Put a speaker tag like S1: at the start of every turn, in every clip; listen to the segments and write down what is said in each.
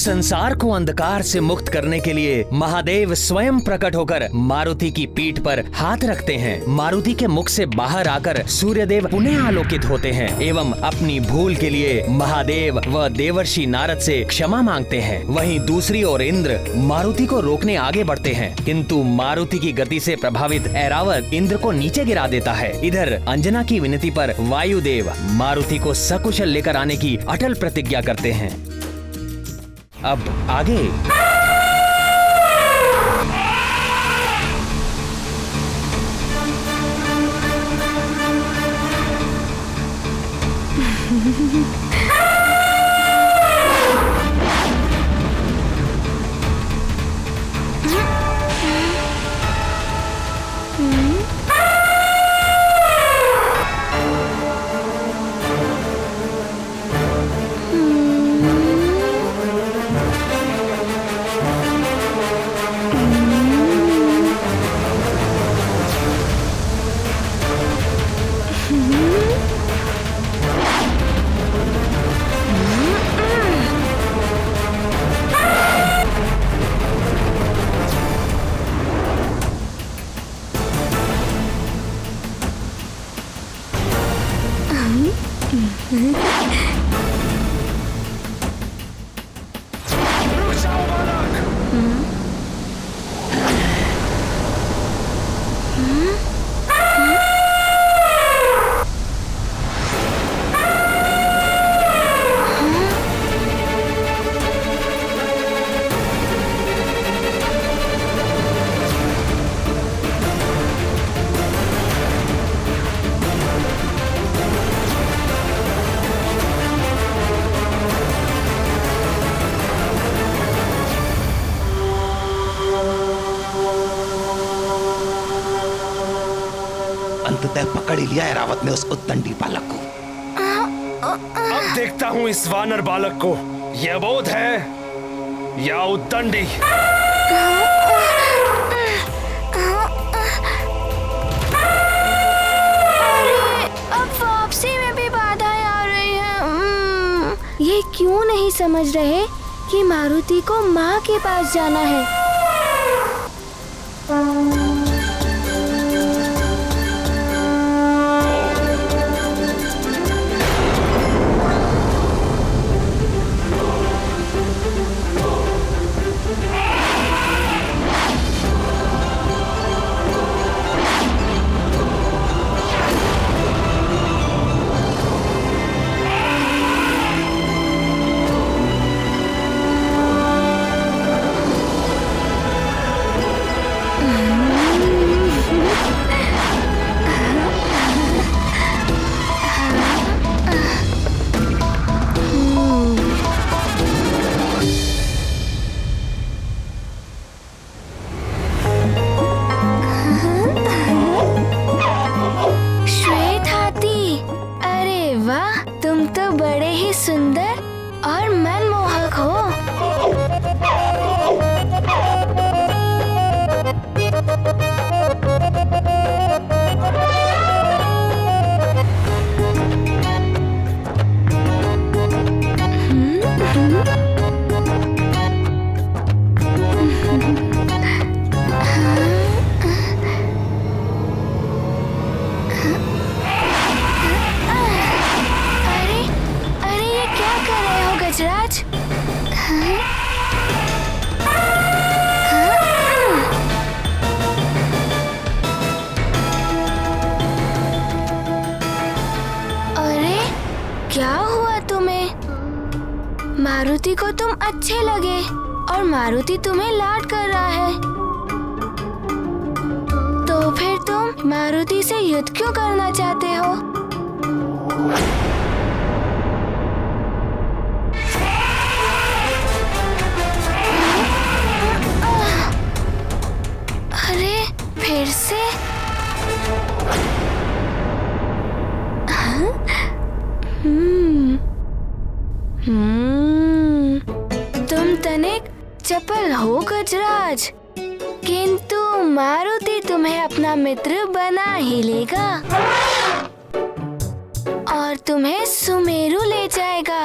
S1: संसार को अंधकार से मुक्त करने के लिए महादेव स्वयं प्रकट होकर मारुति की पीठ पर हाथ रखते हैं। मारुति के मुख से बाहर आकर सूर्यदेव पुनः आलोकित होते हैं एवं अपनी भूल के लिए महादेव व देवर्षि नारद से क्षमा मांगते हैं। वहीं दूसरी ओर इंद्र मारुति को रोकने आगे बढ़ते हैं, किंतु मारुति की गति से प्रभावित ऐरावत इंद्र को नीचे गिरा देता है। इधर अंजना की विनती पर वायुदेव मारुति को सकुशल लेकर आने की अटल प्रतिज्ञा करते हैं। अब आगे
S2: अंततः पकड़ ही लिया ऐरावत ने उस उद्दंडी बालक को।
S3: अब देखता हूँ इस वानर बालक को, यह अबोध है या उद्दंडी।
S4: अब वापसी में भी बाधाएं आ रही हैं। ये क्यों नहीं समझ रहे कि मारुति को माँ के पास जाना है। सुंदर और मनमोहक हो। क्या हुआ तुम्हें? मारुति को तुम अच्छे लगे और मारुति तुम्हें लाड कर रहा है, तो फिर तुम मारुति से युद्ध क्यों करना चाहते हो? अरे फिर से? तुम तनिक चपल हो गजराज, किंतु मारुति तुम्हें अपना मित्र बना ही लेगा और तुम्हें सुमेरु ले जाएगा।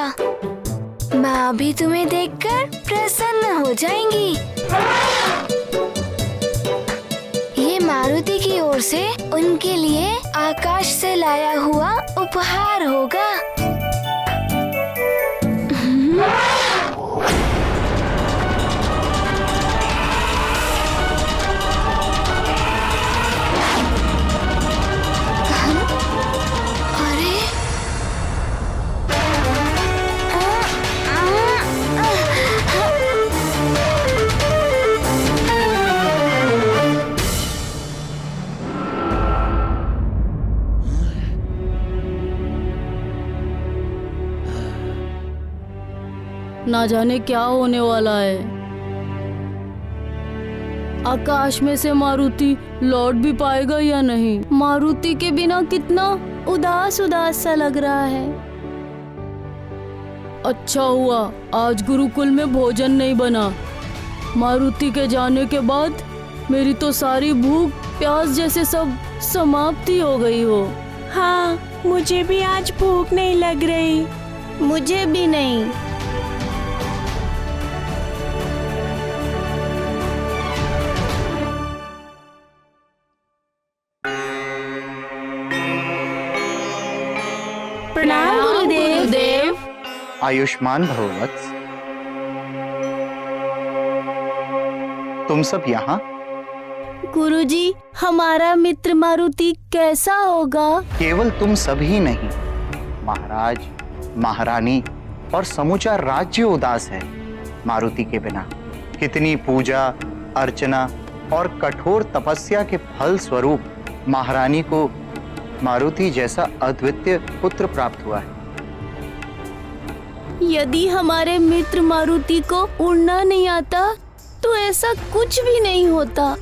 S4: माँ भी तुम्हें देखकर प्रसन्न हो जाएंगी। ये मारुति की ओर से उनके लिए आकाश से लाया हुआ उपहार होगा।
S5: ना जाने क्या होने वाला है। आकाश में से मारुति लौट भी पाएगा या नहीं। मारुति के बिना कितना उदास उदास सा लग रहा है। अच्छा हुआ आज गुरुकुल में भोजन नहीं बना। मारुति के जाने के बाद मेरी तो सारी भूख प्यास जैसे सब समाप्ति हो गई हो।
S6: हाँ, मुझे भी आज भूख नहीं लग रही।
S5: मुझे भी नहीं।
S6: प्रणाम गुरुदेव।
S7: आयुष्मान भव वत्स। तुम सब यहाँ?
S5: गुरुजी, हमारा मित्र मारुति कैसा होगा?
S7: केवल तुम सब ही नहीं, महाराज, महारानी और समूचा राज्य उदास है मारुति के बिना। कितनी पूजा अर्चना और कठोर तपस्या के फल स्वरूप महारानी को मारुति जैसा अद्वितीय पुत्र प्राप्त हुआ है।
S5: यदि हमारे मित्र मारुति को उड़ना नहीं आता तो ऐसा कुछ भी नहीं होता।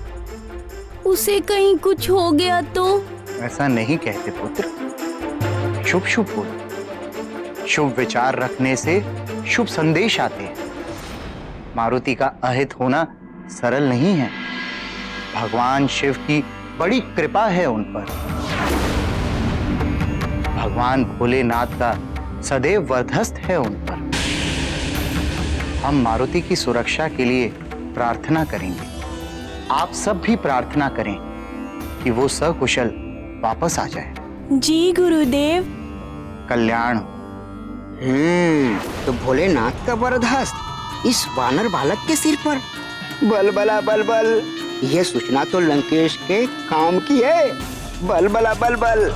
S5: उसे कहीं कुछ हो गया तो?
S7: ऐसा नहीं कहते पुत्र। शुभ शुभ बोलो। शुभ विचार रखने से शुभ संदेश आते हैं। मारुति का अहित होना सरल नहीं है। भगवान शिव की बड़ी कृपा है उन पर। भगवान भोलेनाथ का सदैव वर्धस्त है उन पर। हम मारुति की सुरक्षा के लिए प्रार्थना करेंगे। आप सब भी प्रार्थना करें कि वो सकुशल वापस आ जाए।
S6: जी गुरुदेव।
S7: कल्याण।
S8: तो भोलेनाथ का वरदहस्त इस वानर बालक के सिर पर। बल बला बल बल। यह सूचना तो लंकेश के काम की है। बल बला बल बल।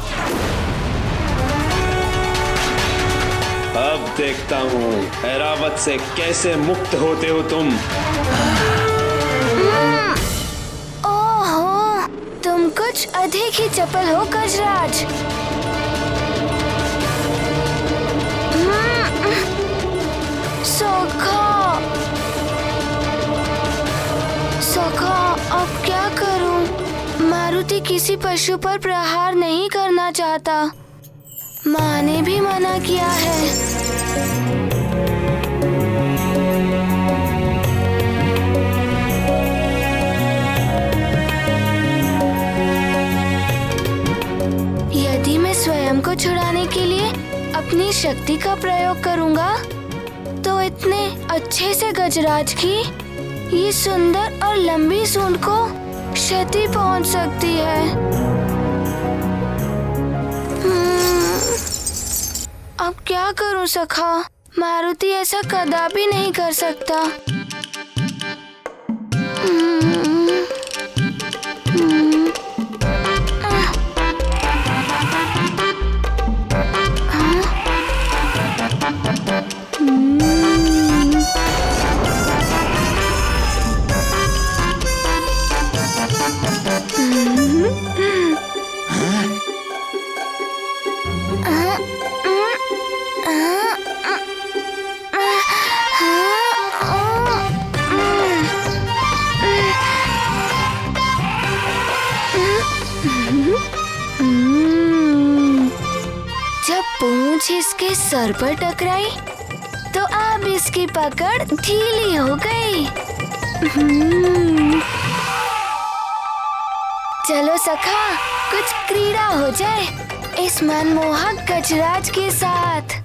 S3: अब देखता हूँ ऐरावत से कैसे मुक्त होते हो तुम।
S4: ओहो, तुम कुछ अधिक ही चपल हो गजराज। सखा, अब क्या करूं? मारुति किसी पशु पर प्रहार नहीं करना चाहता। माँ ने भी मना किया है। यदि मैं स्वयं को छुड़ाने के लिए अपनी शक्ति का प्रयोग करूंगा तो इतने अच्छे से गजराज की ये सुंदर और लंबी सूंड को क्षति पहुंच सकती है। अब क्या करूं सखा? मारुति ऐसा कदापि नहीं कर सकता। जब पूंछ इसके सर पर टकराई तो अब इसकी पकड़ ढीली हो गई। चलो सखा, कुछ क्रीड़ा हो जाए इस मनमोहक गजराज के साथ।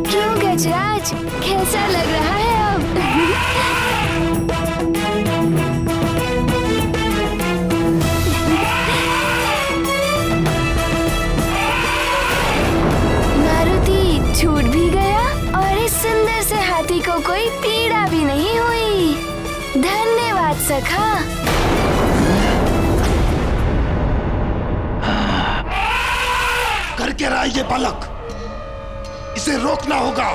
S4: क्यों गजराज, कैसा लग रहा है अब? मारुति छूट भी गया और इस सुंदर से हाथी को कोई पीड़ा भी नहीं हुई। धन्यवाद सखा।
S2: कर क्या रहा है ये बालक? इसे रोकना होगा।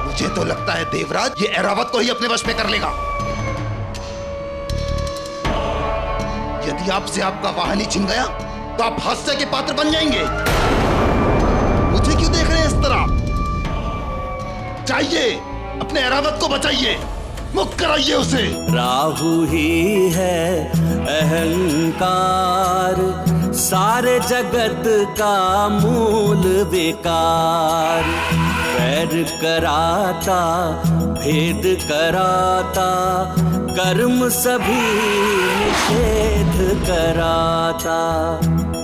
S2: मुझे तो लगता है देवराज ये ऐरावत को ही अपने वश में कर लेगा। यदि आपसे आपका वाहन ही छिन गया तो आप हास्य के पात्र बन जाएंगे। मुझे क्यों देख रहे हैं इस तरह? चाहिए अपने ऐरावत को बचाइए, मुक्त कराइए उसे।
S9: राहु ही है अहंकार, सारे जगत का मूल विकार। वैर कराता, भेद कराता, कर्म सभी निषेध कराता।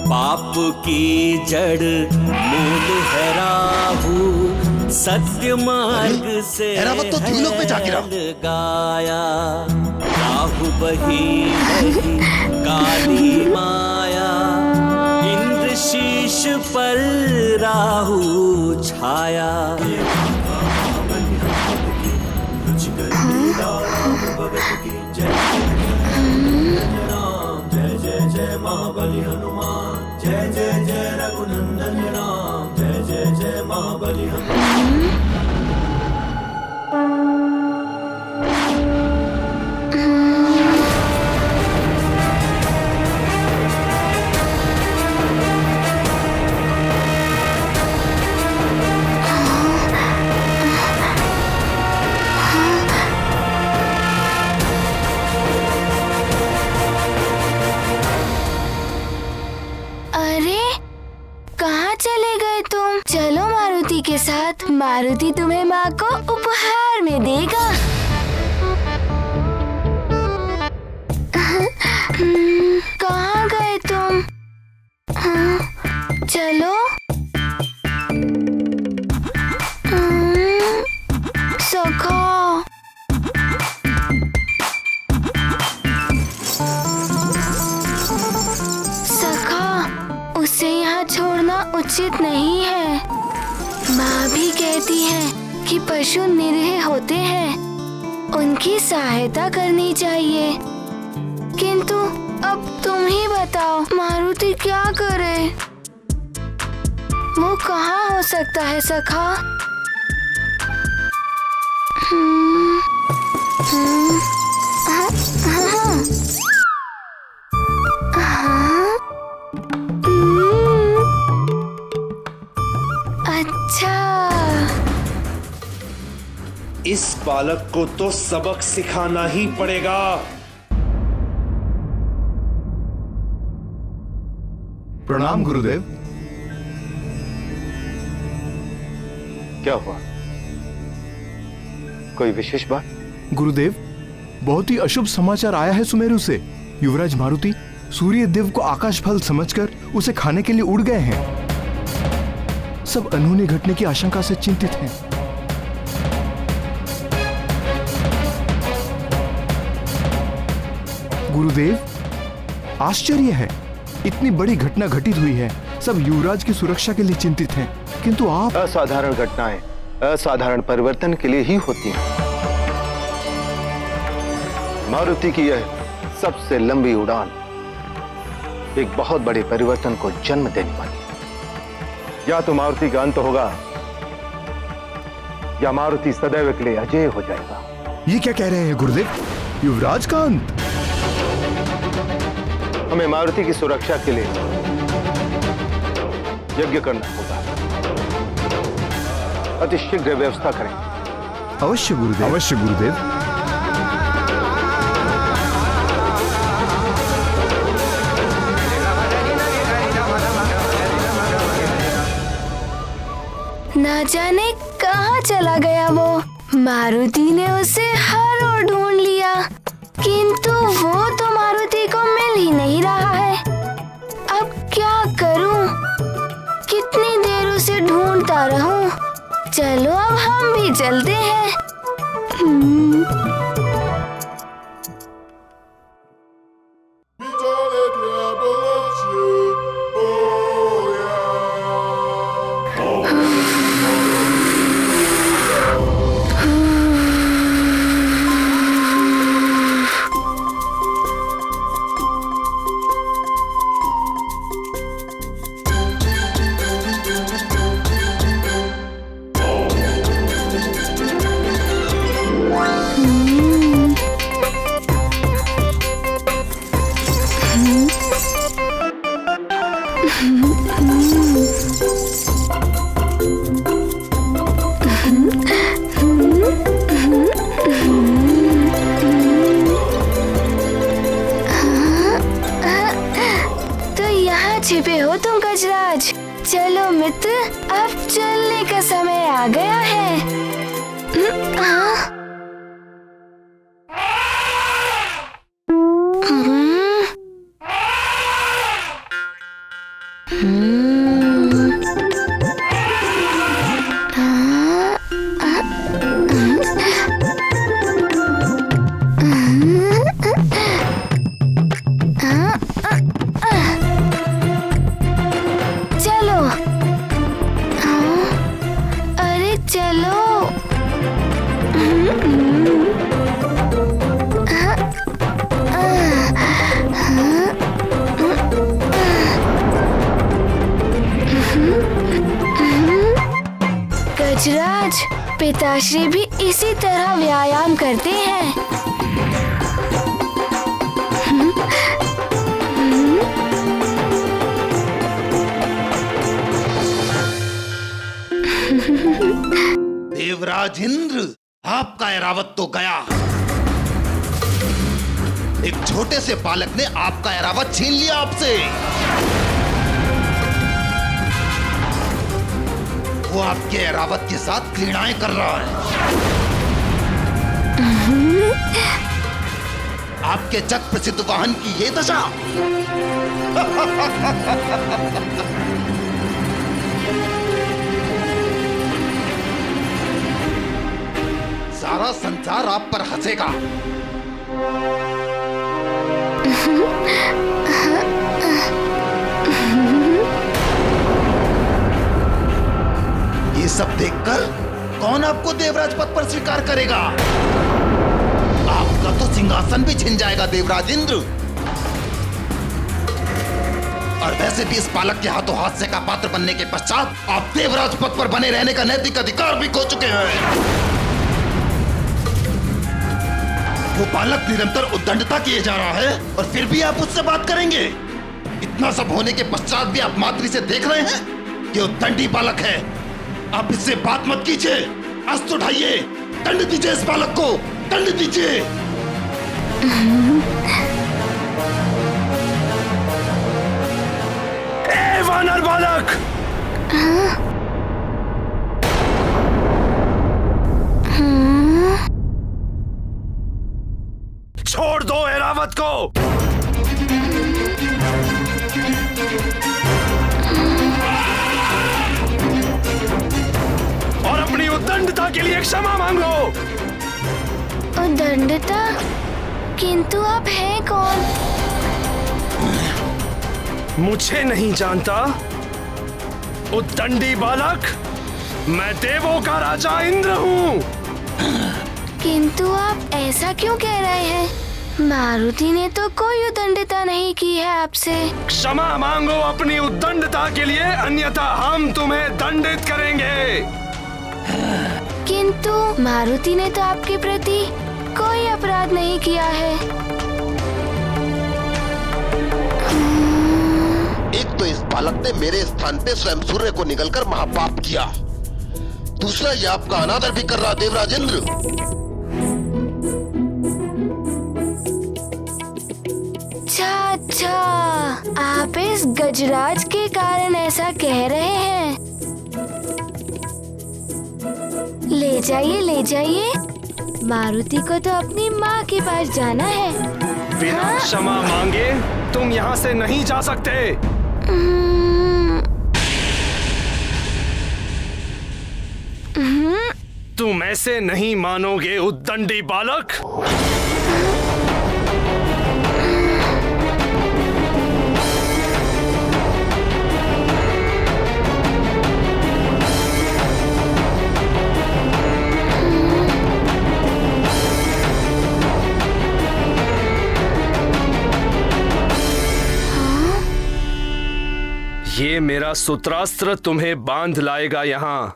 S9: पाप की जड़ मूल है राहु, सत्य मार्ग से
S2: ऐरावत तो द्युलोक में जा गिरा।
S9: गाया। राहु बही बही काली माया, इंद्र शीश पर राहु छाया। जय जय जय महाबली हनुमान, जय जय जय रघुनंदन राम, जय जय जय महाबली हनुमान।
S4: के साथ मारुति तुम्हें माँ को उपहार में देगा। कहाँ गए तुम? चलो। सखा, सखा, उसे यहाँ छोड़ना उचित नहीं है। माँ भी कहती है कि पशु निरीह होते हैं, उनकी सहायता करनी चाहिए। किंतु अब तुम ही बताओ, मारुति क्या करे? वो कहाँ हो सकता है सखा?
S3: इस बालक को तो सबक सिखाना ही पड़ेगा।
S10: प्रणाम गुरुदेव।
S11: क्या हुआ? कोई विशेष बात?
S10: गुरुदेव, बहुत ही अशुभ समाचार आया है सुमेरु से। युवराज मारुति सूर्य देव को आकाश फल समझकर उसे खाने के लिए उड़ गए हैं। सब अनहोनी घटने की आशंका से चिंतित हैं। गुरुदेव, आश्चर्य है, इतनी बड़ी घटना घटित हुई है, सब युवराज की सुरक्षा के लिए चिंतित हैं, किंतु आप।
S11: असाधारण घटनाएं असाधारण परिवर्तन के लिए ही होती हैं। मारुति की यह सबसे लंबी उड़ान एक बहुत बड़े परिवर्तन को जन्म देने वाली है। या तो मारुति का अंत होगा या मारुति सदैव के लिए अजय हो जाएगा।
S10: ये क्या कह रहे हैं गुरुदेव? युवराज का अंत?
S11: हमें मारुति की सुरक्षा के लिए यज्ञ करना होगा। अति शीघ्र व्यवस्था करें।
S10: अवश्य गुरुदेव, अवश्य गुरुदेव।
S4: ना जाने कहाँ चला गया वो। मारुति ने उसे हर ओर ढूंढ लिया, किंतु वो तो मारुति को मिल ही नहीं रहा है। अब क्या करूं? कितनी देर उसे ढूंढता रहूं? चलो अब हम भी चलते हैं। छिपे हो तुम गजराज। चलो मित्र, अब चलने का समय आ गया है। गजराज, पिताश्री भी इसी तरह व्यायाम करते हैं।
S2: देवराज इंद्र, आपका ऐरावत तो गया। एक छोटे से बालक ने आपका ऐरावत छीन लिया आपसे। वो आपके ऐरावत के साथ क्रीड़ाएं कर रहा है। आपके जग प्रसिद्ध वाहन की ये दशा। सारा संसार आप पर हंसेगा। ये सब देखकर कौन आपको देवराज पद पर स्वीकार करेगा? आपका तो सिंहासन भी छिन जाएगा देवराज इंद्र। और वैसे भी इस बालक के हाथों हादसे का पात्र बनने के पश्चात आप देवराज पद पर बने रहने का नैतिक अधिकार भी खो चुके हैं। वो बालक निरंतर उद्दंडता किए जा रहा है और फिर भी आप उससे बात करेंगे? इतना सब होने के पश्चात भी आप मातृ से देख रहे हैं कि उद्दंडी बालक है। आप इससे बात मत कीजिए। अस्त्र उठाइए, दंड दीजिए इस बालक को, दंड दीजिए।
S3: ए वानर बालक! छोड़ दो ऐरावत को। और अपनी उद्दंडता के लिए क्षमा मांगो।
S4: उद्दंडता? किंतु आप हैं कौन?
S3: मुझे नहीं जानता? उद्दंडी बालक, मैं देवों का राजा इंद्र हूँ।
S4: किंतु आप ऐसा क्यों कह रहे हैं? मारुति ने तो कोई उद्दंडता नहीं की है आपसे।
S3: क्षमा मांगो अपनी उद्दंडता के लिए, अन्यथा हम तुम्हें दंडित करेंगे।
S4: किंतु मारुति ने तो आपके प्रति कोई अपराध नहीं किया है।
S2: एक तो इस बालक ने मेरे स्थान पे स्वयं सूर्य को निगलकर महापाप किया। दूसरा, ये आपका अनादर भी कर रहा देवराज इंद्र।
S4: अच्छा, आप इस गजराज के कारण ऐसा कह रहे हैं। ले जाइए ले जाइए। मारुति को तो अपनी माँ के पास जाना है।
S3: बिना क्षमा मांगे तुम यहाँ से नहीं जा सकते। तुम ऐसे नहीं मानोगे उद्दंडी बालक। ये मेरा सूत्रास्त्र तुम्हें बांध लाएगा यहाँ।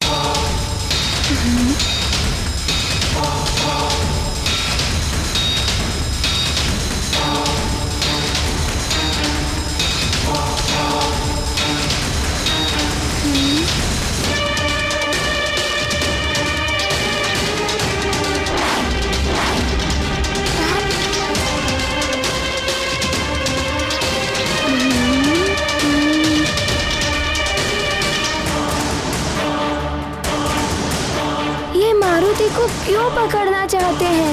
S4: मारुति को क्यों पकड़ना चाहते हैं?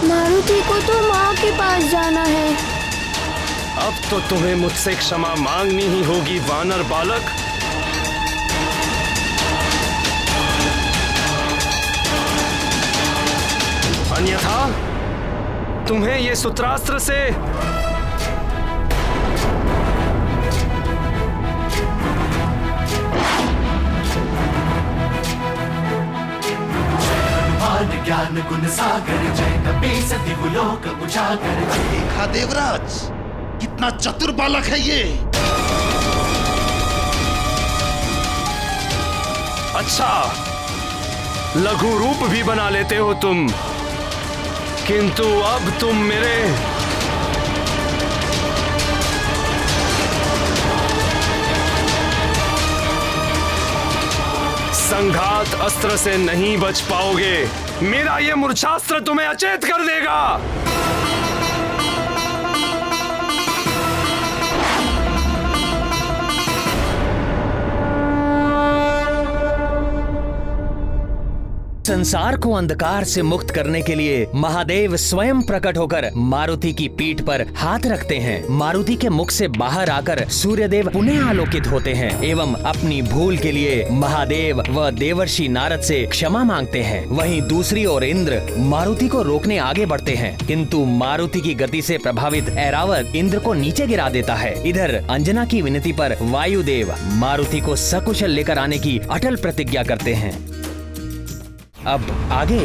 S4: मारुति को तो माँ के पास जाना है।
S3: अब तो तुम्हें मुझसे क्षमा मांगनी ही होगी वानर बालक। अन्यथा तुम्हें ये सूत्रास्त्र से
S9: ज्ञान गुण सागर जय कपीस दिवलोक उजागर।
S2: देखा देवराज, कितना चतुर बालक है ये।
S3: अच्छा, लघु रूप भी बना लेते हो तुम, किंतु अब तुम मेरे संघात अस्त्र से नहीं बच पाओगे। मेरा ये मूर्छास्त्र तुम्हें अचेत कर देगा।
S1: संसार को अंधकार से मुक्त करने के लिए महादेव स्वयं प्रकट होकर मारुति की पीठ पर हाथ रखते हैं। मारुति के मुख से बाहर आकर सूर्यदेव पुनः आलोकित होते हैं एवं अपनी भूल के लिए महादेव व देवर्षि नारद से क्षमा मांगते हैं। वहीं दूसरी ओर इंद्र मारुति को रोकने आगे बढ़ते हैं, किंतु मारुति की गति से प्रभावित ऐरावत इंद्र को नीचे गिरा देता है। इधर अंजना की विनती पर वायुदेव मारुति को सकुशल लेकर आने की अटल प्रतिज्ञा करते हैं। अब आगे